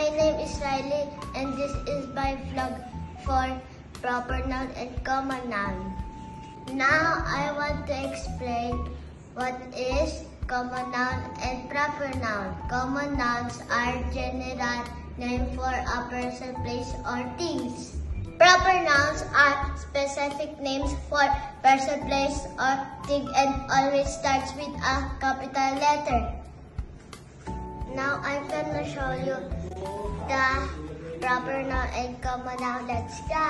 My name is Riley, and this is my vlog for proper noun and common noun. Now, I want to explain what is common noun and proper noun. Common nouns are general name for a person, place, or things. Proper nouns are specific names for person, place, or thing and always starts with a capital letter. Now, I'm gonna show you the proper noun and common noun. Let's go!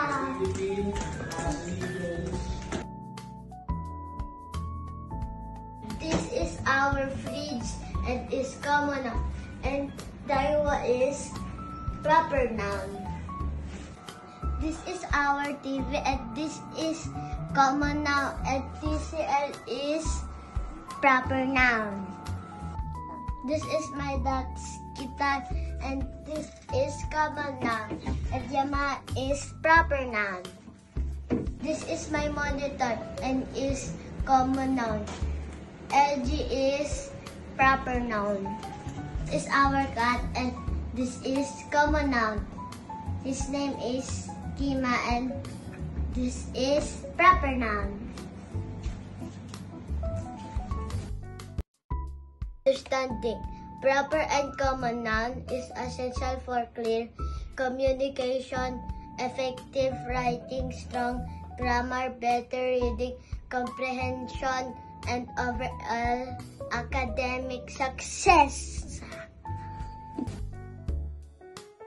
This is our fridge and is common noun. And Darwa is proper noun. This is our TV and this is common noun. And TCL is proper noun. This is my dog's Kitan and this is common noun. And Yama is proper noun. This is my monitor and is common noun. LG is proper noun. This is our cat and this is common noun. His name is Kima and this is proper noun. Understanding. Proper and common noun is essential for clear communication, effective writing, strong grammar, better reading comprehension, and overall academic success.